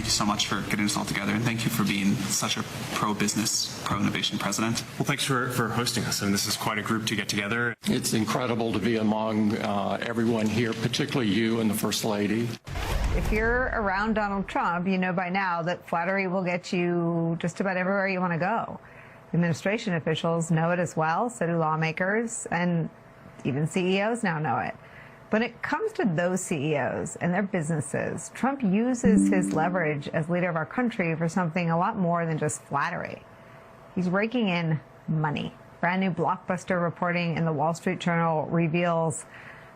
you so much for getting us all together, and thank you for being such a pro-business, pro-innovation president. Well, thanks for hosting us. I mean, this is quite a group to get together. It's incredible to be among everyone here, particularly you and the First Lady. If you're around Donald Trump, you know by now that flattery will get you just about everywhere you want to go. Administration officials know it as well, so do lawmakers, and even CEOs now know it. When it comes to those CEOs and their businesses, Trump uses his leverage as leader of our country for something a lot more than just flattery. He's raking in money. Brand new blockbuster reporting in the Wall Street Journal reveals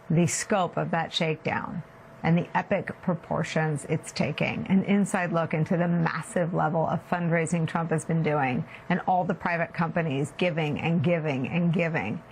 the scope of that shakedown and the epic proportions it's taking. An inside look into the massive level of fundraising Trump has been doing and all the private companies giving and giving and giving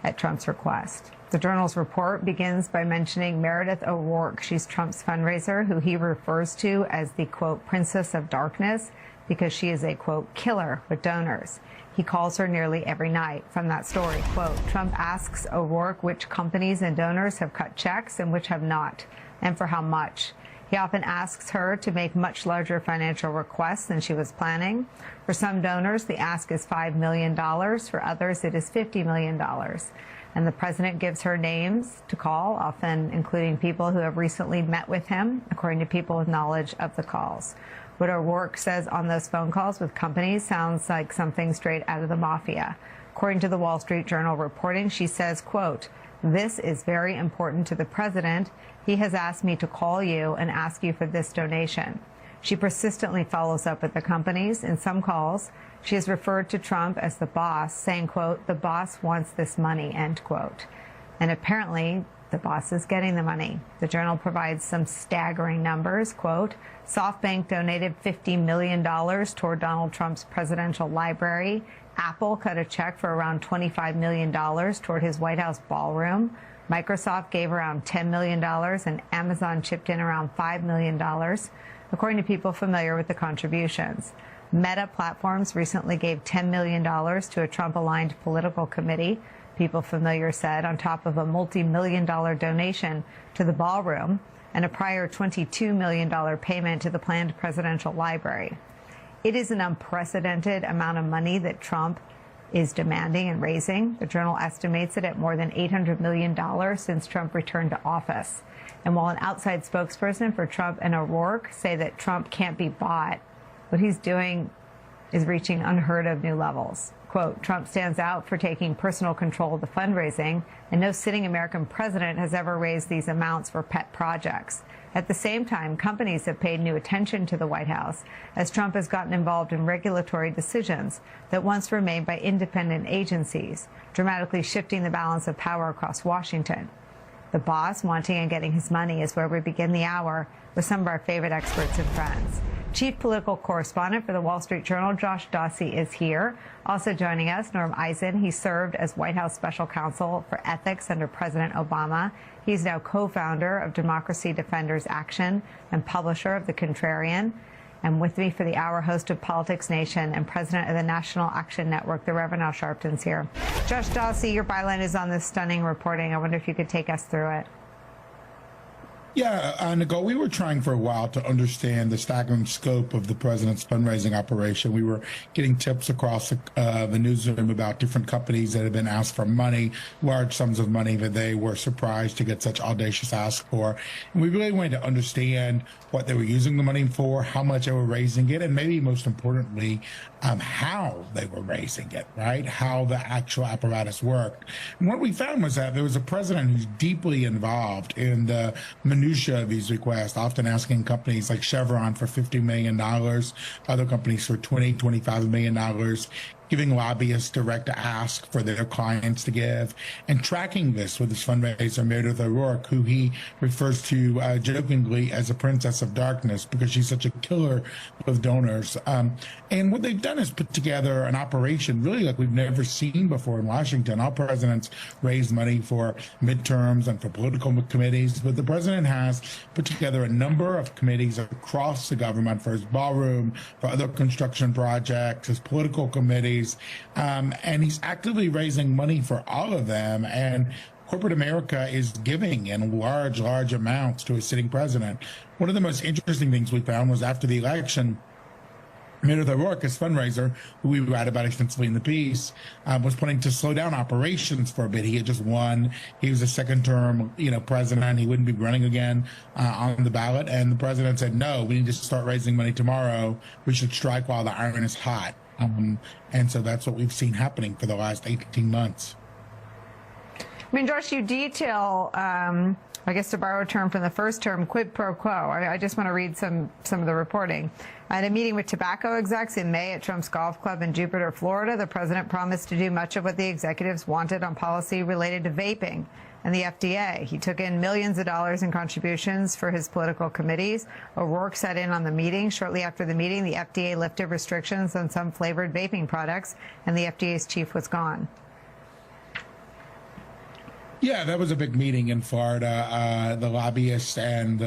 at Trump's request. The Journal's report begins by mentioning Meredith O'Rourke. She's Trump's fundraiser, who he refers to as the, quote, Princess of Darkness, because she is a, quote, killer with donors. He calls her nearly every night. From that story, quote, Trump asks O'Rourke which companies and donors have cut checks and which have not, and for how much. He often asks her to make much larger financial requests than she was planning. For some donors, the ask is $5 million. For others, it is $50 million. And the president gives her names to call, often including people who have recently met with him, according to people with knowledge of the calls. What O'Rourke says on those phone calls with companies sounds like something straight out of the mafia. According to the Wall Street Journal reporting, she says, quote, this is very important to the president. He has asked me to call you and ask you for this donation. She persistently follows up with the companies. In some calls, she has referred to Trump as the boss, saying, quote, the boss wants this money, end quote. And apparently, the boss is getting the money. The Journal provides some staggering numbers. Quote, SoftBank donated $50 million toward Donald Trump's presidential library. Apple cut a check for around $25 million toward his White House ballroom. Microsoft gave around $10 million, and Amazon chipped in around $5 million, according to people familiar with the contributions. Meta Platforms recently gave $10 million to a Trump-aligned political committee, people familiar said, on top of a multi-million-dollar donation to the ballroom and a prior $22 million payment to the planned presidential library. It is an unprecedented amount of money that Trump is demanding and raising. The Journal estimates it at more than $800 million since Trump returned to office. And while an outside spokesperson for Trump and O'Rourke say that Trump can't be bought, what he's doing is reaching unheard of new levels. Quote, Trump stands out for taking personal control of the fundraising, and no sitting American president has ever raised these amounts for pet projects. At the same time, companies have paid new attention to the White House as Trump has gotten involved in regulatory decisions that once were made by independent agencies, dramatically shifting the balance of power across Washington. The boss wanting and getting his money is where we begin the hour with some of our favorite experts and friends. Chief political correspondent for the Wall Street Journal, Josh Dawsey, is here. Also joining us, Norm Eisen. He served as White House Special Counsel for Ethics under President Obama. He's now co-founder of Democracy Defenders Action and publisher of The Contrarian. And with me for the hour, host of Politics Nation and president of the National Action Network, the Reverend Al Sharpton's here. Josh Dawsey, your byline is on this stunning reporting. I wonder if you could take us through it. Yeah, Nicole, we were trying for a while to understand the staggering scope of the president's fundraising operation. We were getting tips across the newsroom about different companies that had been asked for money, large sums of money that they were surprised to get such audacious asks for. And we really wanted to understand what they were using the money for, how much they were raising it, and maybe most importantly, how they were raising it, right? How the actual apparatus worked. And what we found was that there was a president who's deeply involved in the minutiae of these requests, often asking companies like Chevron for $50 million, other companies for $25 million, giving lobbyists direct ask for their clients to give, and tracking this with his fundraiser, Meredith O'Rourke, who he refers to jokingly as a princess of darkness because she's such a killer with donors. And what they've done is put together an operation really like we've never seen before in Washington. All presidents raise money for midterms and for political committees, but the president has put together a number of committees across the government for his ballroom, for other construction projects, his political committees, and he's actively raising money for all of them. And corporate America is giving in large, large amounts to a sitting president. One of the most interesting things we found was after the election, Beto O'Rourke, his fundraiser, who we write about extensively in the piece, was planning to slow down operations for a bit. He had just won. He was a second-term, president. He wouldn't be running again on the ballot. And the president said, no, we need to start raising money tomorrow. We should strike while the iron is hot. And so that's what we've seen happening for the last 18 months. I mean, Josh, you detail, I guess to borrow a term from the first term, quid pro quo. I just want to read some of the reporting. At a meeting with tobacco execs in May at Trump's golf club in Jupiter, Florida, the president promised to do much of what the executives wanted on policy related to vaping and the FDA. He took in millions of dollars in contributions for his political committees. O'Rourke sat in on the meeting. Shortly after the meeting, the FDA lifted restrictions on some flavored vaping products, and the FDA's chief was gone. Yeah, that was a big meeting in Florida. The lobbyists and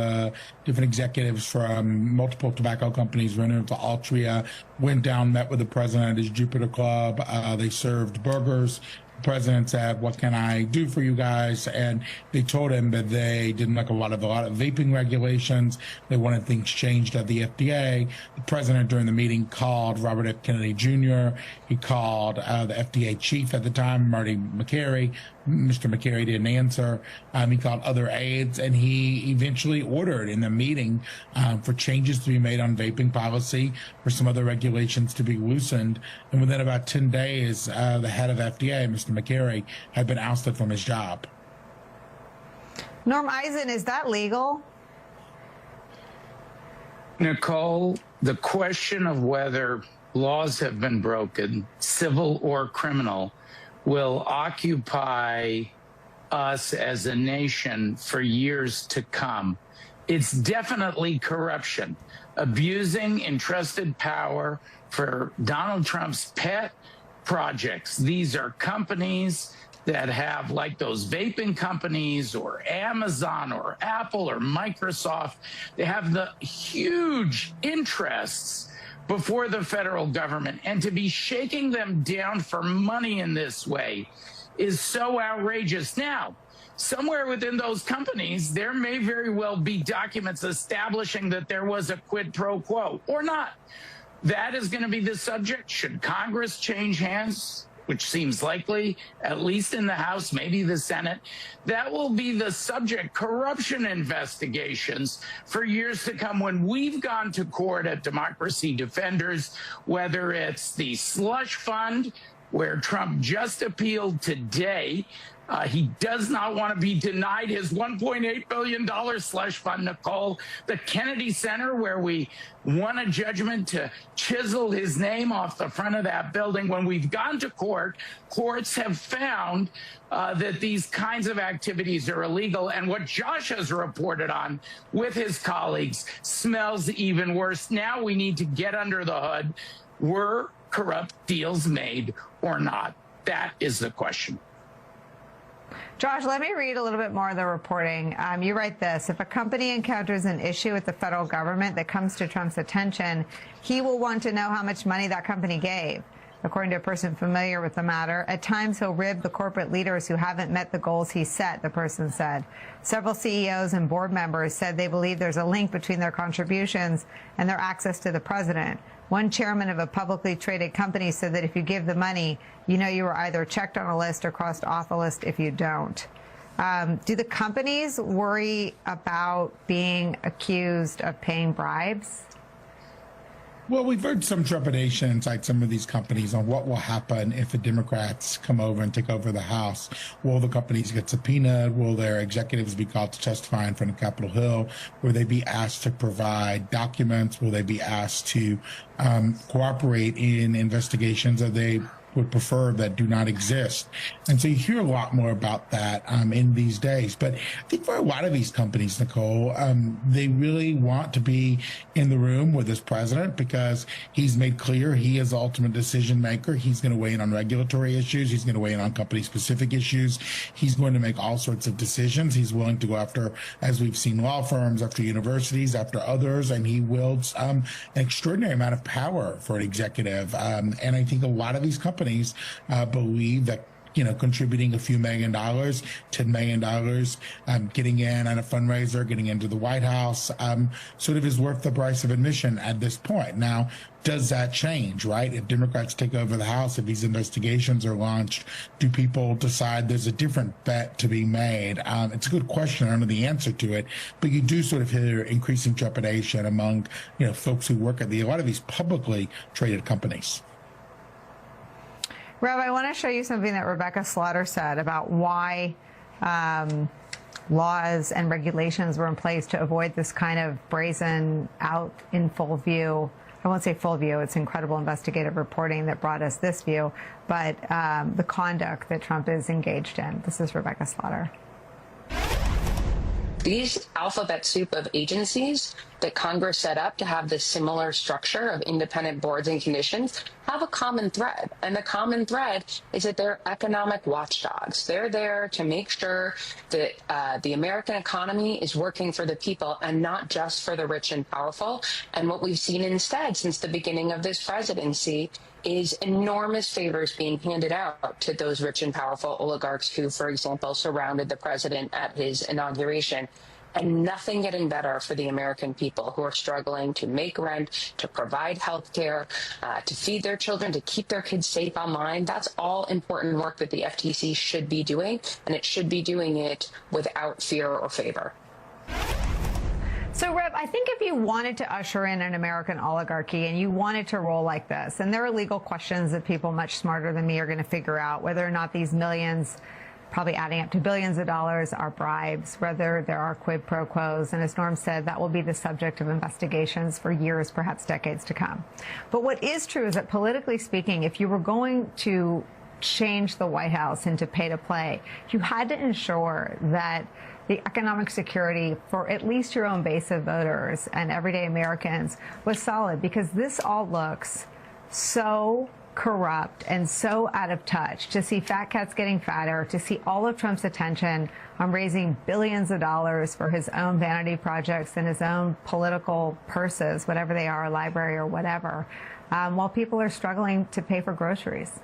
different executives from multiple tobacco companies, running into Altria, went down, met with the president at his Jupiter Club. They served burgers. The president said, what can I do for you guys? And they told him that they didn't like a lot of vaping regulations. They wanted things changed at the FDA. The president during the meeting called Robert F. Kennedy Jr. He called the FDA chief at the time, Marty Makary. Mr. Makary didn't answer. He called other aides, and he eventually ordered in the meeting for changes to be made on vaping policy, for some other regulations to be loosened. And within about 10 days, the head of FDA, Mr. Makary, had been ousted from his job. Norm Eisen, is that legal? Nicole, the question of whether laws have been broken, civil or criminal, will occupy us as a nation for years to come. It's definitely corruption, abusing entrusted power for Donald Trump's pet projects. These are companies that have, like those vaping companies or Amazon or Apple or Microsoft, they have the huge interests before the federal government, and to be shaking them down for money in this way is so outrageous. Now, somewhere within those companies, there may very well be documents establishing that there was a quid pro quo or not. That is going to be the subject. Should Congress change hands, which seems likely, at least in the House, maybe the Senate, that will be the subject. Corruption investigations for years to come. When we've gone to court at Democracy Defenders, whether it's the slush fund, where Trump just appealed today, he does not want to be denied his $1.8 billion slush fund, Nicole. The Kennedy Center, where we won a judgment to chisel his name off the front of that building. When we've gone to court, courts have found that these kinds of activities are illegal. And what Josh has reported on with his colleagues smells even worse. Now we need to get under the hood. Were corrupt deals made or not? That is the question. Josh, let me read a little bit more of the reporting. You write this: if a company encounters an issue with the federal government that comes to Trump's attention, he will want to know how much money that company gave. According to a person familiar with the matter, at times he'll rib the corporate leaders who haven't met the goals he set, the person said. Several CEOs and board members said they believe there's a link between their contributions and their access to the president. One chairman of a publicly traded company said that if you give the money, you know you were either checked on a list or crossed off a list if you don't. Do the companies worry about being accused of paying bribes? Well, we've heard some trepidation inside some of these companies on what will happen if the Democrats come over and take over the House. Will the companies get subpoenaed? Will their executives be called to testify in front of Capitol Hill? Will they be asked to provide documents? Will they be asked to cooperate in investigations that they would prefer that do not exist? And so you hear a lot more about that in these days. But I think for a lot of these companies, Nicole, they really want to be in the room with this president because he's made clear he is the ultimate decision maker. He's going to weigh in on regulatory issues. He's going to weigh in on company specific issues. He's going to make all sorts of decisions. He's willing to go after, as we've seen, law firms, after universities, after others, and he wields an extraordinary amount of power for an executive. And I think a lot of these companies believe that contributing a few $1 million, $10 million, getting in on a fundraiser, getting into the White House, sort of is worth the price of admission at this point. Now, does that change, right? If Democrats take over the House, if these investigations are launched, do people decide there's a different bet to be made? It's a good question. I don't know the answer to it, but you do sort of hear increasing trepidation among, folks who work at a lot of these publicly traded companies. Rob, I want to show you something that Rebecca Slaughter said about why laws and regulations were in place to avoid this kind of brazen out in full view. I won't say full view, it's incredible investigative reporting that brought us this view, but the conduct that Trump is engaged in. This is Rebecca Slaughter. These alphabet soup of agencies that Congress set up to have this similar structure of independent boards and commissions have a common thread. And the common thread is that they're economic watchdogs. They're there to make sure that the American economy is working for the people and not just for the rich and powerful. And what we've seen instead since the beginning of this presidency is enormous favors being handed out to those rich and powerful oligarchs who, for example, surrounded the president at his inauguration, and nothing getting better for the American people who are struggling to make rent, to provide health care, to feed their children, to keep their kids safe online. That's all important work that the FTC should be doing, and it should be doing it without fear or favor. So, Reb, I think if you wanted to usher in an American oligarchy and you wanted to roll like this, and there are legal questions that people much smarter than me are going to figure out, whether or not these millions, probably adding up to billions of dollars, are bribes, whether there are quid pro quos. And as Norm said, that will be the subject of investigations for years, perhaps decades to come. But what is true is that politically speaking, if you were going to change the White House into pay to play, you had to ensure that the economic security for at least your own base of voters and everyday Americans was solid, because this all looks so corrupt and so out of touch. To see fat cats getting fatter, to see all of Trump's attention on raising billions of dollars for his own vanity projects and his own political purses, whatever they are, a library or whatever, while people are struggling to pay for groceries.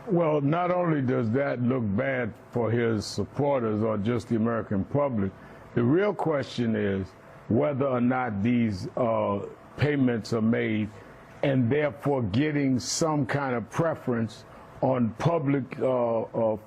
Well, not only does that look bad for his supporters or just the American public, the real question is whether or not these payments are made and therefore getting some kind of preference on public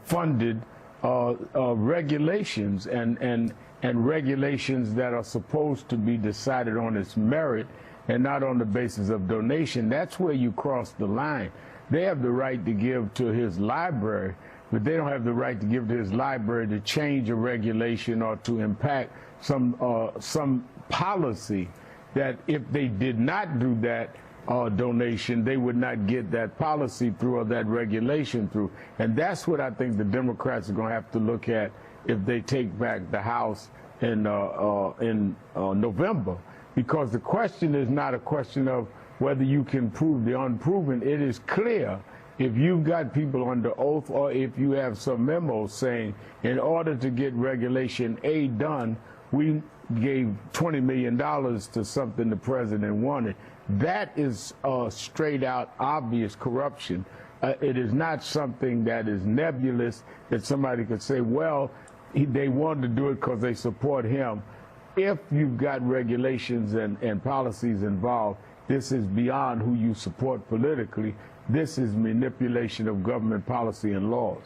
funded regulations and regulations that are supposed to be decided on its merit and not on the basis of donation. That's where you cross the line. They have the right to give to his library, but they don't have the right to give to his library to change a regulation or to impact some policy that if they did not do that donation, they would not get that policy through or that regulation through. And that's what I think the Democrats are going to have to look at if they take back the House in November, because the question is not a question of whether you can prove the unproven. It is clear if you've got people under oath or if you have some memos saying in order to get Regulation A done, we gave $20 million to something the president wanted. That is straight out obvious corruption. It is not something that is nebulous that somebody could say, well, they wanted to do it because they support him. If you've got regulations and policies involved, this is beyond who you support politically. This is manipulation of government policy and laws.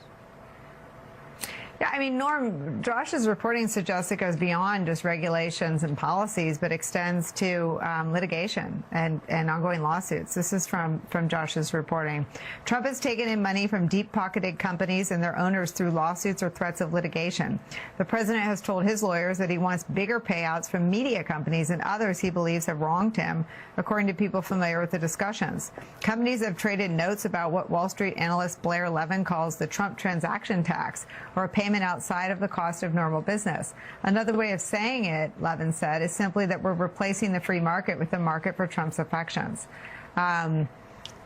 Yeah, I mean, Norm, Josh's reporting suggests it goes beyond just regulations and policies, but extends to litigation and ongoing lawsuits. This is from Josh's reporting. Trump has taken in money from deep-pocketed companies and their owners through lawsuits or threats of litigation. The president has told his lawyers that he wants bigger payouts from media companies and others he believes have wronged him, according to people familiar with the discussions. Companies have traded notes about what Wall Street analyst Blair Levin calls the Trump transaction tax, or a payment outside of the cost of normal business. Another way of saying it, Levin said, is simply that we're replacing the free market with the market for Trump's affections.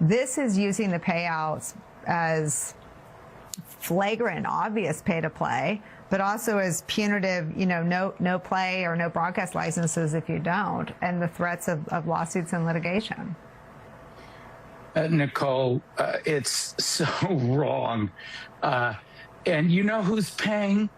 This is using the payouts as flagrant, obvious pay to play, but also as punitive, no play or no broadcast licenses if you don't, and the threats of lawsuits and litigation. Nicole, it's so wrong. And you know who's paying?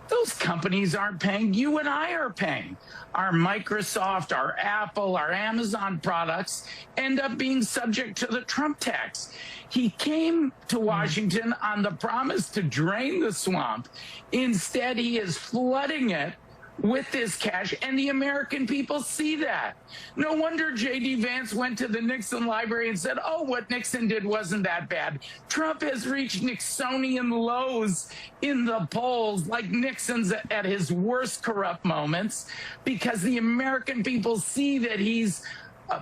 Those companies aren't paying. You and I are paying. Our Microsoft, our Apple, our Amazon products end up being subject to the Trump tax. He came to Washington on the promise to drain the swamp. Instead, he is flooding it with this cash, and the American people see that. No wonder J.D. Vance went to the Nixon library and said, oh, what Nixon did wasn't that bad. Trump has reached Nixonian lows in the polls, like Nixon's at his worst corrupt moments, because the American people see that he's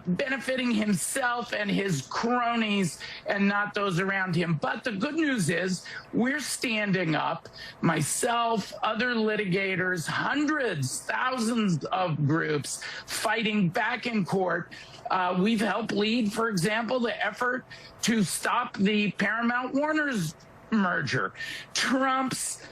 benefiting himself and his cronies and not those around him. But the good news is we're standing up, myself, other litigators, hundreds, thousands of groups fighting back in court. We've helped lead, for example, the effort to stop the Paramount-Warner's merger. Trump's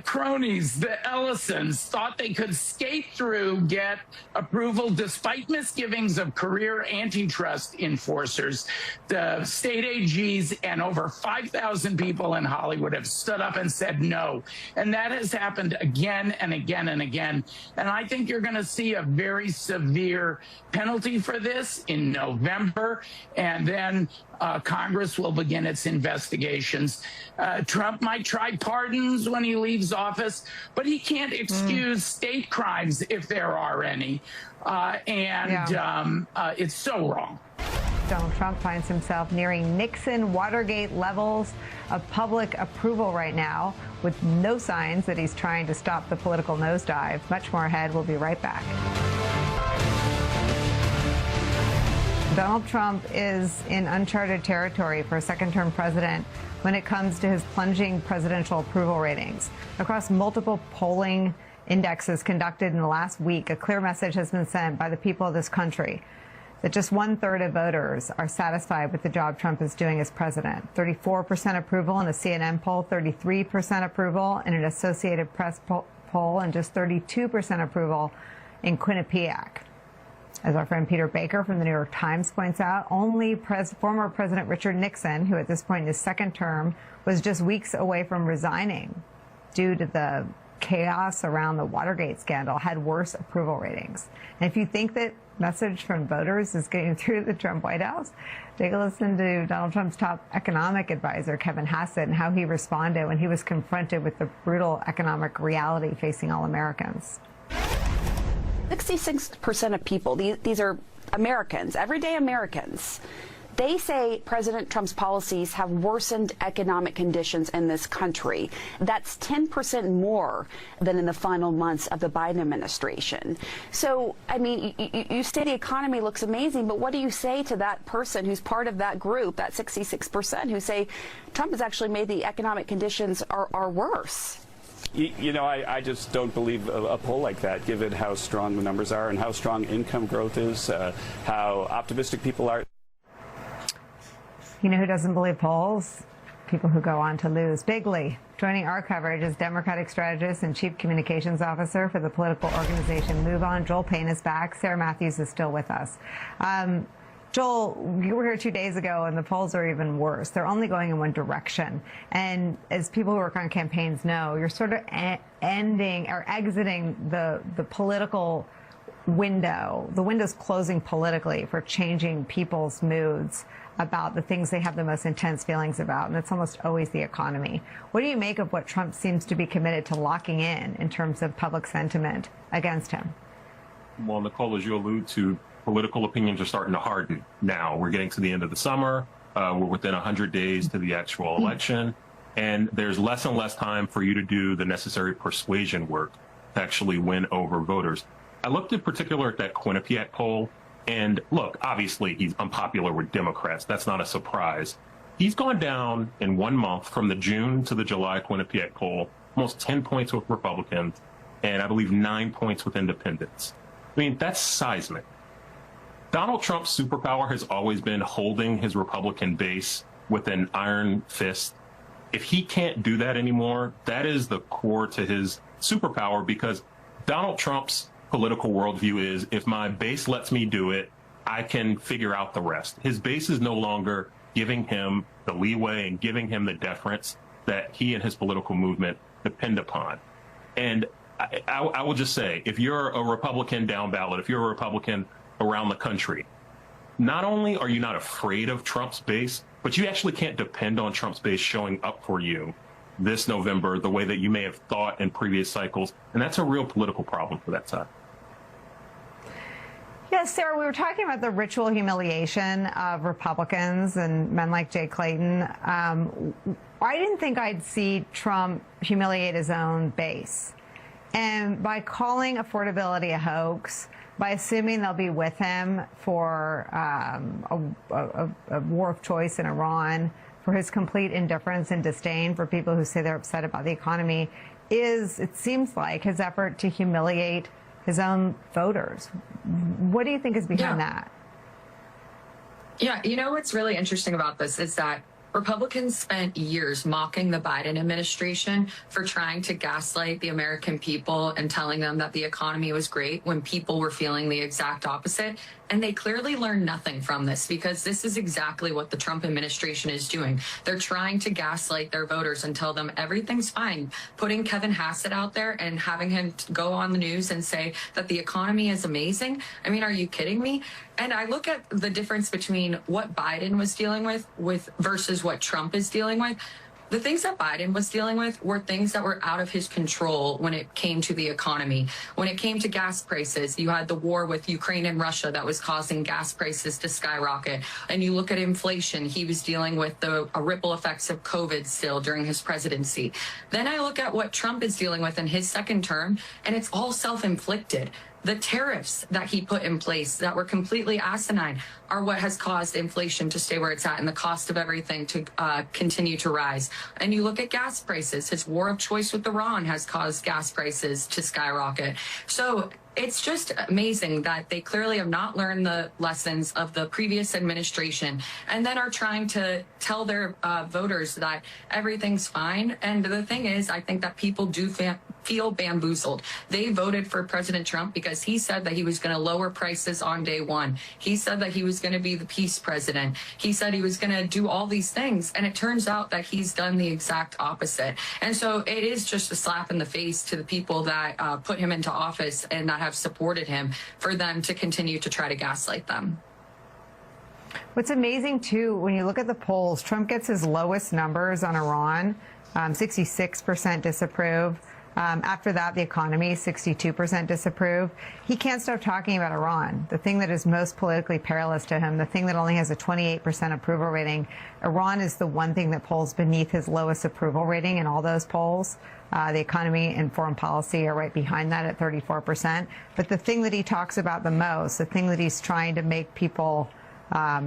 cronies, the Ellisons, thought they could skate through, get approval despite misgivings of career antitrust enforcers. The state AGs and over 5,000 people in Hollywood have stood up and said no. And that has happened again and again and again. And I think you're going to see a very severe penalty for this in November. And then Congress will begin its investigations. Trump might try pardons when he leaves office, but he can't excuse state crimes if there are any. It's so wrong. Donald Trump finds himself nearing Nixon Watergate levels of public approval right now, with no signs that he's trying to stop the political nosedive. Much more ahead. We'll be right back. Donald Trump is in uncharted territory for a second-term president when it comes to his plunging presidential approval ratings. Across multiple polling indexes conducted in the last week, a clear message has been sent by the people of this country that just 1/3 of voters are satisfied with the job Trump is doing as president. 34% approval in a CNN poll, 33% approval in an Associated Press poll, and just 32% approval in Quinnipiac. As our friend Peter Baker from the New York Times points out, only former President Richard Nixon, who at this point in his second term was just weeks away from resigning due to the chaos around the Watergate scandal, had worse approval ratings. And if you think that message from voters is getting through the Trump White House, take a listen to Donald Trump's top economic advisor, Kevin Hassett, and how he responded when he was confronted with the brutal economic reality facing all Americans. 66% of people, these are Americans, everyday Americans, they say President Trump's policies have worsened economic conditions in this country. That's 10% more than in the final months of the Biden administration. So, I mean, you say the economy looks amazing, but what do you say to that person who's part of that group, that 66%, who say Trump has actually made the economic conditions are worse? You know, I just don't believe a poll like that, given how strong the numbers are and how strong income growth is, how optimistic people are. You know who doesn't believe polls? People who go on to lose. Bigly, joining our coverage is Democratic strategist and chief communications officer for the political organization Move On. Joel Payne is back. Sarah Matthews is still with us. Joel, you were here 2 days ago, and the polls are even worse. They're only going in one direction. And as people who work on campaigns know, you're sort of ending or exiting the political window. The window's closing politically for changing people's moods about the things they have the most intense feelings about, and it's almost always the economy. What do you make of what Trump seems to be committed to locking in terms of public sentiment against him? Well, Nicole, as you allude to, political opinions are starting to harden now. We're getting to the end of the summer. We're within 100 days to the actual election. And there's less and less time for you to do the necessary persuasion work to actually win over voters. I looked in particular at that Quinnipiac poll. And look, obviously, he's unpopular with Democrats. That's not a surprise. He's gone down in 1 month from the June to the July Quinnipiac poll, almost 10 points with Republicans, and I believe 9 points with independents. I mean, that's seismic. Donald Trump's superpower has always been holding his Republican base with an iron fist. If he can't do that anymore, that is the core to his superpower, because Donald Trump's political worldview is, if my base lets me do it, I can figure out the rest. His base is no longer giving him the leeway and giving him the deference that he and his political movement depend upon. And I will just say, if you're a Republican down ballot, if you're a Republican around the country, not only are you not afraid of Trump's base, but you actually can't depend on Trump's base showing up for you this November the way that you may have thought in previous cycles. And that's a real political problem for that side. Yes, Sarah, we were talking about the ritual humiliation of Republicans and men like Jay Clayton. I didn't think I'd see Trump humiliate his own base. And by calling affordability a hoax, by assuming they'll be with him for a war of choice in Iran, for his complete indifference and disdain for people who say they're upset about the economy, it seems like, his effort to humiliate his own voters. What do you think is behind that? Yeah, you know what's really interesting about this is that Republicans spent years mocking the Biden administration for trying to gaslight the American people and telling them that the economy was great when people were feeling the exact opposite. And they clearly learned nothing from this, because this is exactly what the Trump administration is doing. They're trying to gaslight their voters and tell them everything's fine. Putting Kevin Hassett out there and having him go on the news and say that the economy is amazing. I mean, are you kidding me? And I look at the difference between what Biden was dealing with versus what Trump is dealing with. The things that Biden was dealing with were things that were out of his control when it came to the economy. When it came to gas prices, you had the war with Ukraine and Russia that was causing gas prices to skyrocket. And you look at inflation, he was dealing with the ripple effects of COVID still during his presidency. Then I look at what Trump is dealing with in his second term, and it's all self-inflicted. The tariffs that he put in place that were completely asinine are what has caused inflation to stay where it's at and the cost of everything to continue to rise. And you look at gas prices, his war of choice with Iran has caused gas prices to skyrocket. So it's just amazing that they clearly have not learned the lessons of the previous administration and then are trying to tell their voters that everything's fine. And the thing is, I think that people do feel bamboozled. They voted for President Trump because he said that he was going to lower prices on day one. He said that he was going to be the peace president. He said he was going to do all these things. And it turns out that he's done the exact opposite. And so it is just a slap in the face to the people that put him into office and that have supported him, for them to continue to try to gaslight them. What's amazing, too, when you look at the polls, Trump gets his lowest numbers on Iran, 66% disapprove. After that, the economy, 62% disapprove. He can't stop talking about Iran, the thing that is most politically perilous to him, the thing that only has a 28% approval rating. Iran is the one thing that polls beneath his lowest approval rating in all those polls. The economy and foreign policy are right behind that at 34%. But the thing that he talks about the most, the thing that he's trying to make people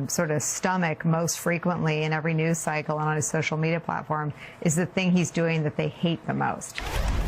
sort of stomach most frequently in every news cycle and on his social media platform, is the thing he's doing that they hate the most.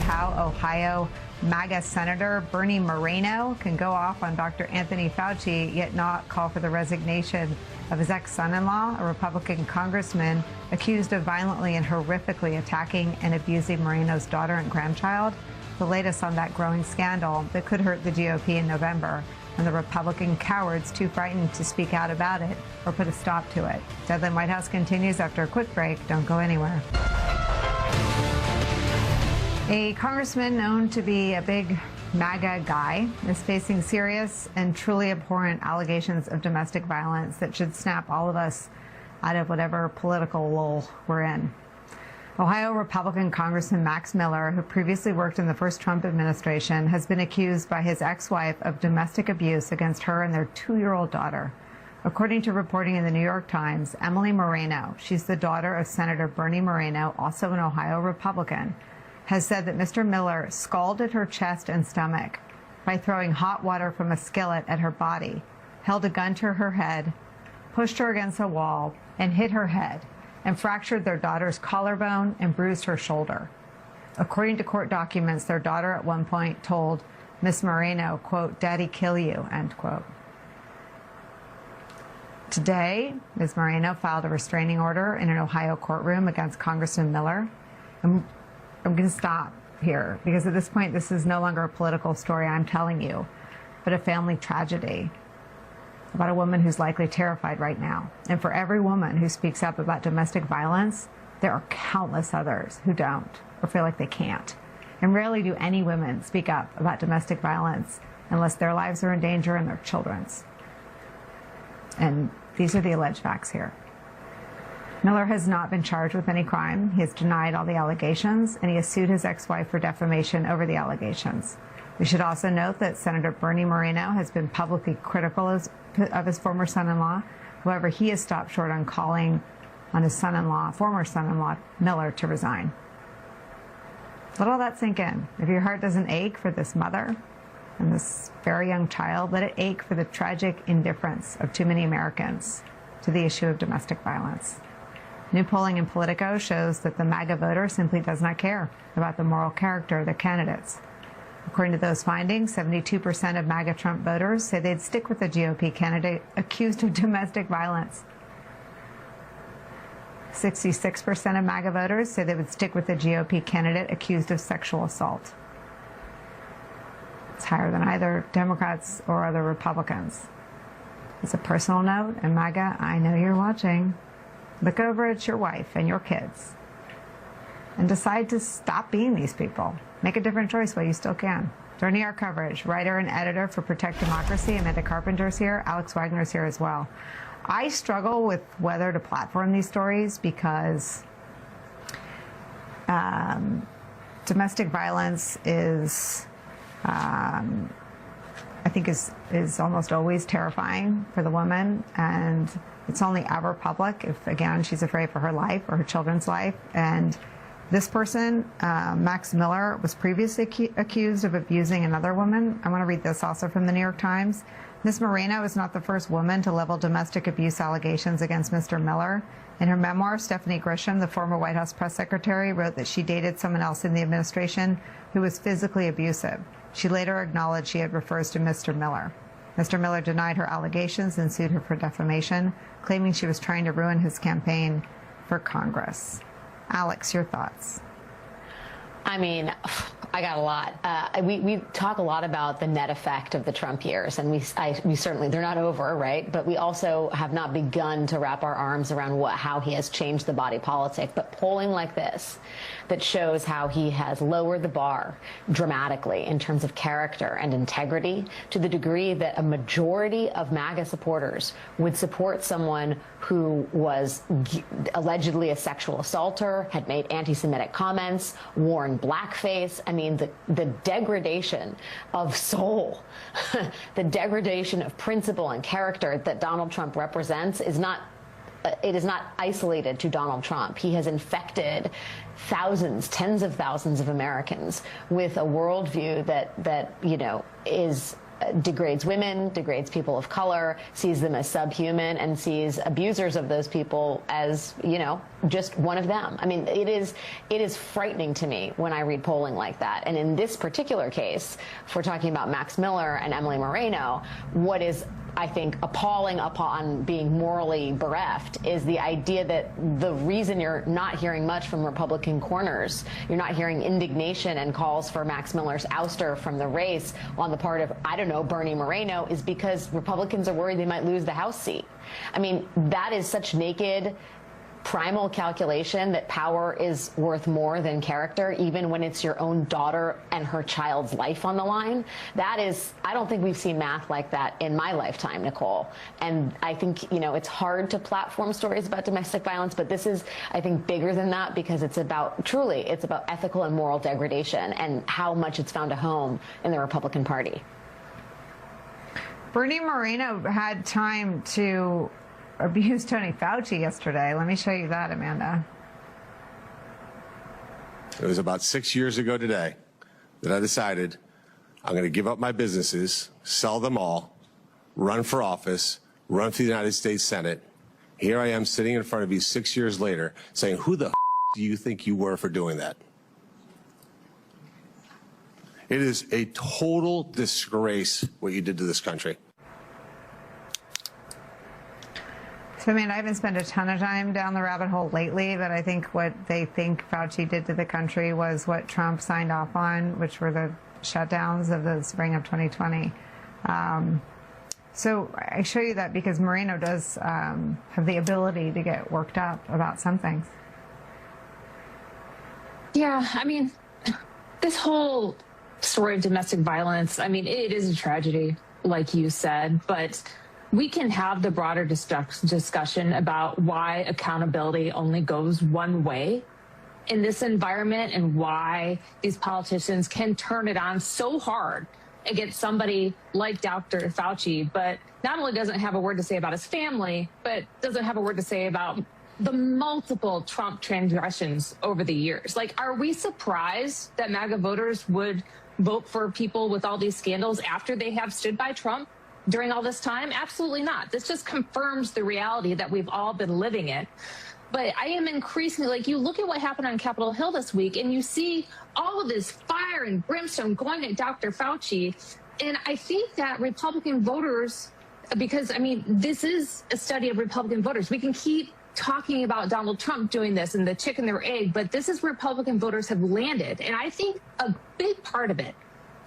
How Ohio MAGA Senator Bernie Moreno can go off on Dr. Anthony Fauci, yet not call for the resignation of his ex-son-in-law, a Republican congressman accused of violently and horrifically attacking and abusing Moreno's daughter and grandchild. The latest on that growing scandal that could hurt the GOP in November, and the Republican cowards too frightened to speak out about it or put a stop to it. Deadline White House continues after a quick break. Don't go anywhere. A congressman known to be a big MAGA guy is facing serious and truly abhorrent allegations of domestic violence that should snap all of us out of whatever political lull we're in. Ohio Republican Congressman Max Miller, who previously worked in the first Trump administration, has been accused by his ex-wife of domestic abuse against her and their 2-year-old daughter. According to reporting in the New York Times, Emily Moreno, she's the daughter of Senator Bernie Moreno, also an Ohio Republican, has said that Mr. Miller scalded her chest and stomach by throwing hot water from a skillet at her body, held a gun to her head, pushed her against a wall, and hit her head, and fractured their daughter's collarbone and bruised her shoulder. According to court documents, their daughter at one point told Miss Moreno, quote, "Daddy kill you," end quote. Today, Ms. Moreno filed a restraining order in an Ohio courtroom against Congressman Miller. I'm going to stop here because at this point, this is no longer a political story I'm telling you, but a family tragedy. about a woman who's likely terrified right now. And for every woman who speaks up about domestic violence, there are countless others who don't or feel like they can't. And rarely do any women speak up about domestic violence unless their lives are in danger and their children's. And these are the alleged facts here. Miller has not been charged with any crime. He has denied all the allegations, and he has sued his ex-wife for defamation over the allegations. We should also note that Senator Bernie Moreno has been publicly critical of his former son-in-law. However, he has stopped short on calling on his son-in-law, former son-in-law, Miller, to resign. Let all that sink in. If your heart doesn't ache for this mother and this very young child, let it ache for the tragic indifference of too many Americans to the issue of domestic violence. New polling in Politico shows that the MAGA voter simply does not care about the moral character of their candidates. According to those findings, 72% of MAGA Trump voters say they'd stick with a GOP candidate accused of domestic violence. 66% of MAGA voters say they would stick with a GOP candidate accused of sexual assault. It's higher than either Democrats or other Republicans. As a personal note, and MAGA, I know you're watching, look over at your wife and your kids and decide to stop being these people. Make a different choice while you still can. Joining our coverage, writer and editor for Protect Democracy, Amanda Carpenter's here. Alex Wagner's here as well. I struggle with whether to platform these stories because domestic violence is, I think, is almost always terrifying for the woman, and it's only ever public if, again, she's afraid for her life or her children's life. And this person, Max Miller, was previously accused of abusing another woman. I want to read this also from the New York Times. Ms. Moreno is not the first woman to level domestic abuse allegations against Mr. Miller. In her memoir, Stephanie Grisham, the former White House press secretary, wrote that she dated someone else in the administration who was physically abusive. She later acknowledged she had refers to Mr. Miller. Mr. Miller denied her allegations and sued her for defamation, claiming she was trying to ruin his campaign for Congress. Alex, your thoughts? I mean, I got a lot. We talk a lot about the net effect of the Trump years, and we certainly, they're not over, right? But we also have not begun to wrap our arms around how he has changed the body politic. But polling like this that shows how he has lowered the bar dramatically in terms of character and integrity to the degree that a majority of MAGA supporters would support someone who was allegedly a sexual assaulter, had made anti-Semitic comments, worn blackface. I mean, the degradation of soul, the degradation of principle and character that Donald Trump represents is not isolated to Donald Trump. He has infected thousands, tens of thousands of Americans with a worldview that degrades women, degrades people of color, sees them as subhuman, and sees abusers of those people as, just one of them. I mean, it is frightening to me when I read polling like that. And in this particular case, if we're talking about Max Miller and Emily Moreno, what is, I think, appalling upon being morally bereft is the idea that the reason you're not hearing much from Republican corners, you're not hearing indignation and calls for Max Miller's ouster from the race on the part of, Bernie Moreno, is because Republicans are worried they might lose the House seat. I mean, that is such naked, primal calculation that power is worth more than character, even when it's your own daughter and her child's life on the line. That is, I don't think we've seen math like that in my lifetime, Nicole. And I think, it's hard to platform stories about domestic violence, but this is, I think, bigger than that because it's about ethical and moral degradation and how much it's found a home in the Republican Party. Bernie Moreno had time to abuse Tony Fauci yesterday. Let me show you that, Amanda. It was about 6 years ago today that I decided I'm going to give up my businesses, sell them all, run for office, run for the United States Senate. Here I am sitting in front of you 6 years later saying, who the do you think you were for doing that? It is a total disgrace what you did to this country. So, I haven't spent a ton of time down the rabbit hole lately, but I think what they think Fauci did to the country was what Trump signed off on, which were the shutdowns of the spring of 2020. So I show you that because Moreno does have the ability to get worked up about some things. Yeah, I mean, this whole story of domestic violence, I mean, it is a tragedy, like you said, but we can have the broader discussion about why accountability only goes one way in this environment and why these politicians can turn it on so hard against somebody like Dr. Fauci, but not only doesn't have a word to say about his family, but doesn't have a word to say about the multiple Trump transgressions over the years. Like, are we surprised that MAGA voters would vote for people with all these scandals after they have stood by Trump during all this time? Absolutely not. This just confirms the reality that we've all been living in. But I am increasingly, like, you look at what happened on Capitol Hill this week and you see all of this fire and brimstone going at Dr. Fauci. And I think that Republican voters, because, I mean, this is a study of Republican voters. We can keep talking about Donald Trump doing this and the chicken or egg, but this is where Republican voters have landed. And I think a big part of it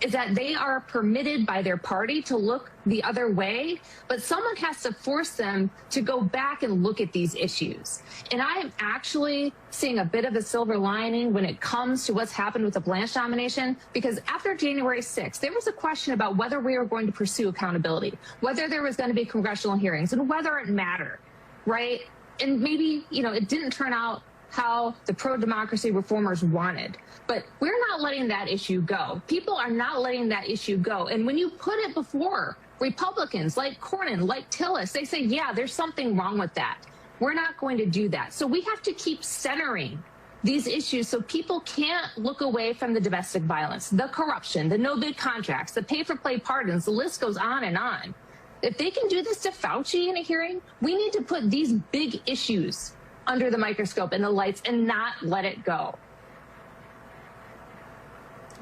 is that they are permitted by their party to look the other way, but someone has to force them to go back and look at these issues. And I am actually seeing a bit of a silver lining when it comes to what's happened with the Blanche nomination, because after January 6th, there was a question about whether we were going to pursue accountability, whether there was going to be congressional hearings, and whether it mattered, right? And maybe, you know, it didn't turn out how the pro-democracy reformers wanted. But we're not letting that issue go. People are not letting that issue go. And when you put it before Republicans like Cornyn, like Tillis, they say, yeah, there's something wrong with that. We're not going to do that. So we have to keep centering these issues so people can't look away from the domestic violence, the corruption, the no-bid contracts, the pay-for-play pardons, the list goes on and on. If they can do this to Fauci in a hearing, we need to put these big issues under the microscope and the lights and not let it go.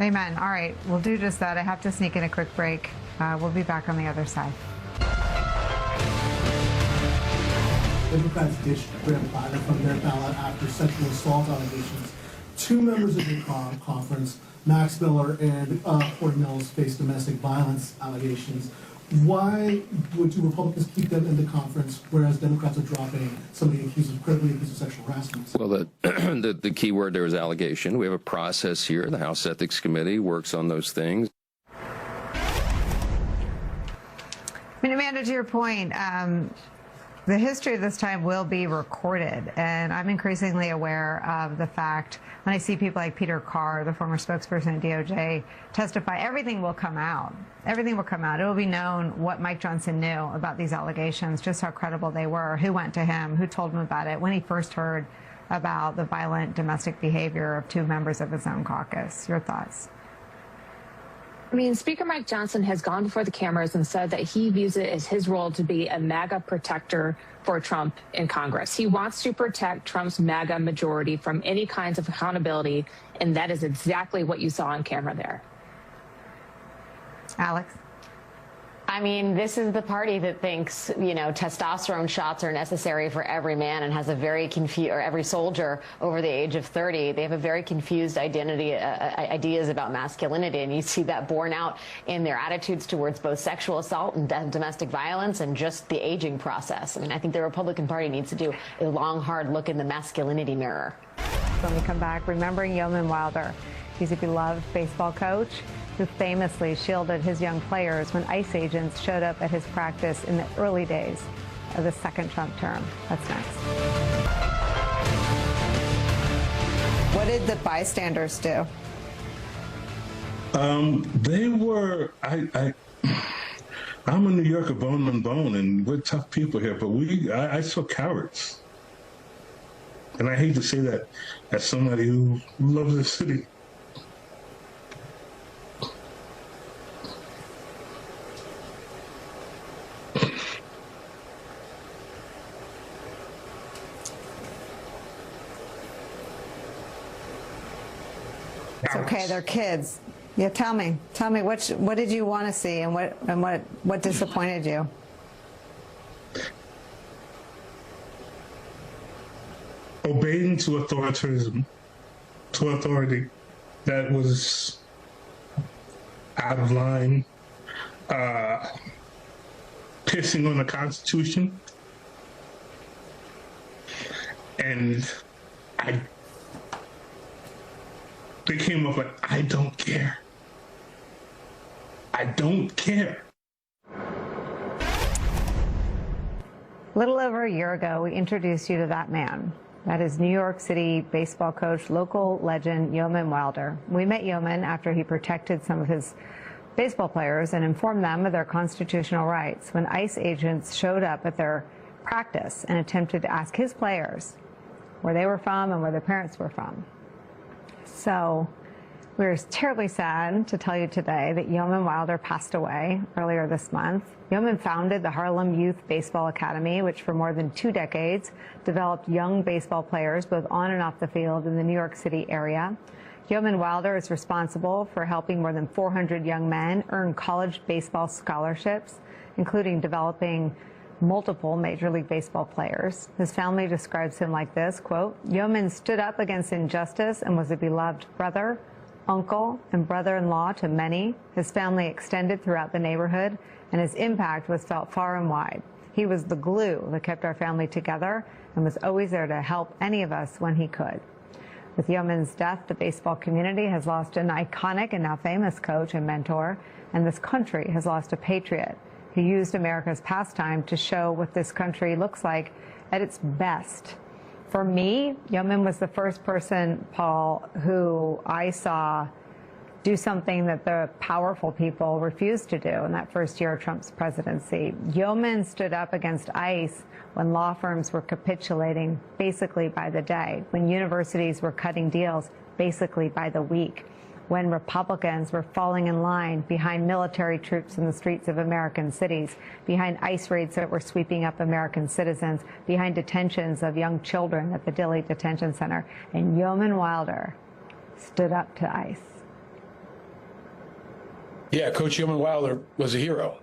Amen. All right, we'll do just that. I have to sneak in a quick break. We'll be back on the other side. Democrats ditched Graham Platter from their ballot after sexual assault allegations. Two members of the conference, Max Miller and Cory Mills, faced domestic violence allegations. Why would do Republicans keep them in the conference, whereas Democrats are dropping somebody critically accused of sexual harassment? Well, the key word there is allegation. We have a process here. The House Ethics Committee works on those things. I mean, Amanda, to your point, the history of this time will be recorded, and I'm increasingly aware of the fact when I see people like Peter Carr, the former spokesperson at DOJ, testify, everything will come out. Everything will come out. It will be known what Mike Johnson knew about these allegations, just how credible they were, who went to him, who told him about it, when he first heard about the violent domestic behavior of two members of his own caucus. Your thoughts? I mean, Speaker Mike Johnson has gone before the cameras and said that he views it as his role to be a MAGA protector for Trump in Congress. He wants to protect Trump's MAGA majority from any kinds of accountability, and that is exactly what you saw on camera there. Alex? I mean, this is the party that thinks, you know, testosterone shots are necessary for every man and has a very confused, or every soldier over the age of 30. They have a very confused ideas about masculinity, and you see that borne out in their attitudes towards both sexual assault and domestic violence and just the aging process. I mean, I think the Republican Party needs to do a long, hard look in the masculinity mirror. When we come back, remembering Yeoman Wilder. He's a beloved baseball coach who famously shielded his young players when ICE agents showed up at his practice in the early days of the second Trump term. That's next. What did the bystanders do? They were, I'm a New Yorker bone and bone, and we're tough people here, but I saw cowards. And I hate to say that as somebody who loves the city. It's okay, they're kids. Yeah, tell me what did you want to see, and what disappointed you? Obeying to authoritarianism, to authority that was out of line, pissing on the Constitution. And they came up like, I don't care. I don't care. A little over a year ago, we introduced you to that man. That is New York City baseball coach, local legend Yoman Wilder. We met Yoman after he protected some of his baseball players and informed them of their constitutional rights when ICE agents showed up at their practice and attempted to ask his players where they were from and where their parents were from. So we're terribly sad to tell you today that Yoman Wilder passed away earlier this month. Yoman founded the Harlem Youth Baseball Academy, which for more than 2 decades developed young baseball players both on and off the field in the New York City area. Yoman Wilder is responsible for helping more than 400 young men earn college baseball scholarships, including developing multiple Major League Baseball players. His family describes him like this, quote, Yoman stood up against injustice and was a beloved brother, uncle, and brother-in-law to many. His family extended throughout the neighborhood, and his impact was felt far and wide. He was the glue that kept our family together and was always there to help any of us when he could. With Yoman's death, the baseball community has lost an iconic and now famous coach and mentor, and this country has lost a patriot who used America's pastime to show what this country looks like at its best. For me, Yoman was the first person, Paul, who I saw do something that the powerful people refused to do in that first year of Trump's presidency. Yoman stood up against ICE when law firms were capitulating basically by the day, when universities were cutting deals basically by the week, when Republicans were falling in line behind military troops in the streets of American cities, behind ICE raids that were sweeping up American citizens, behind detentions of young children at the Dilley Detention Center. And Yoman Wilder stood up to ICE. Yeah, Coach Yoman Wilder was a hero,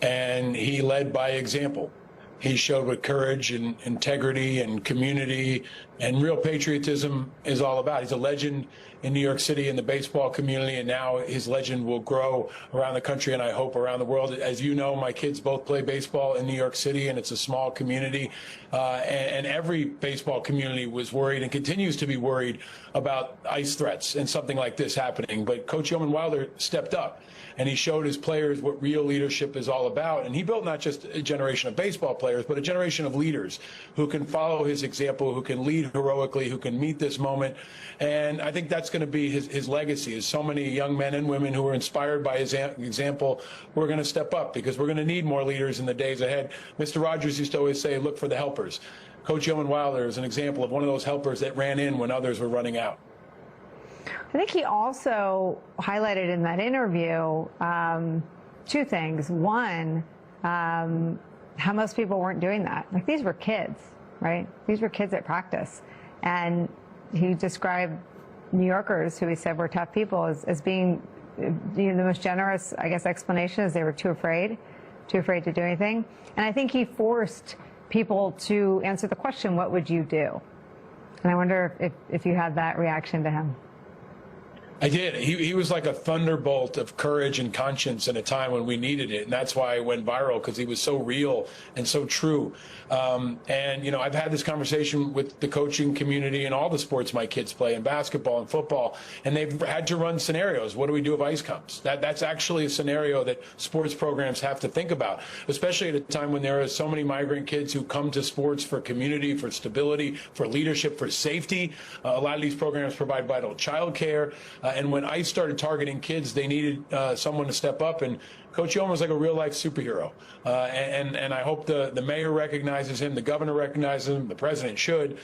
and he led by example. He showed what courage and integrity and community and real patriotism is all about. He's a legend in New York City in the baseball community, and now his legend will grow around the country and I hope around the world. As you know, my kids both play baseball in New York City, and it's a small community. And every baseball community was worried and continues to be worried about ICE threats and something like this happening. But Coach Yoman Wilder stepped up, and he showed his players what real leadership is all about. And he built not just a generation of baseball players, but a generation of leaders who can follow his example, who can lead heroically, who can meet this moment. And I think that's going to be his legacy, is so many young men and women who are inspired by his example. We're going to step up because we're going to need more leaders in the days ahead. Mr. Rogers used to always say, look for the helpers. Coach Yoman Wilder is an example of one of those helpers that ran in when others were running out. I think he also highlighted in that interview 2 things. One, how most people weren't doing that. Like, these were kids, right? These were kids at practice. And he described New Yorkers, who he said were tough people, as being, the most generous, I guess, explanation is they were too afraid to do anything. And I think he forced people to answer the question, what would you do? And I wonder if you had that reaction to him. I did. He was like a thunderbolt of courage and conscience in a time when we needed it. And that's why it went viral, because he was so real and so true. And, I've had this conversation with the coaching community and all the sports my kids play, in basketball and football, and they've had to run scenarios. What do we do if ICE comes? That's actually a scenario that sports programs have to think about, especially at a time when there are so many migrant kids who come to sports for community, for stability, for leadership, for safety. A lot of these programs provide vital child care. And when ICE started targeting kids, they needed someone to step up. And Coach Yoman was like a real-life superhero. And I hope the mayor recognizes him, the governor recognizes him, the president should,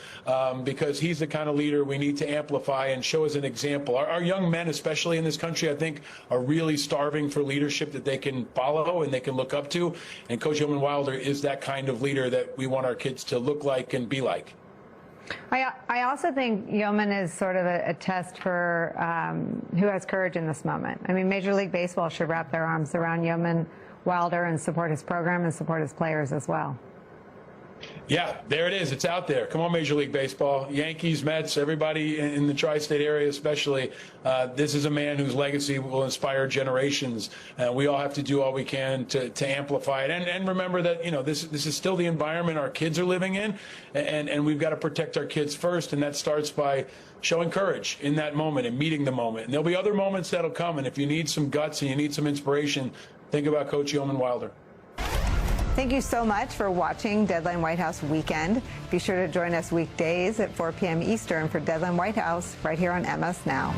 because he's the kind of leader we need to amplify and show as an example. Our young men, especially in this country, I think, are really starving for leadership that they can follow and they can look up to. And Coach Yoman Wilder is that kind of leader that we want our kids to look like and be like. I also think Yoman is sort of a test for who has courage in this moment. I mean, Major League Baseball should wrap their arms around Yoman Wilder and support his program and support his players as well. Yeah, there it is. It's out there. Come on, Major League Baseball. Yankees, Mets, everybody in the tri-state area especially. This is a man whose legacy will inspire generations. We all have to do all we can to amplify it. And remember that, this is still the environment our kids are living in. And we've got to protect our kids first. And that starts by showing courage in that moment and meeting the moment. And there'll be other moments that'll come. And if you need some guts and you need some inspiration, think about Coach Yeoman Wilder. Thank you so much for watching Deadline White House Weekend. Be sure to join us weekdays at 4 p.m. Eastern for Deadline White House right here on MS Now.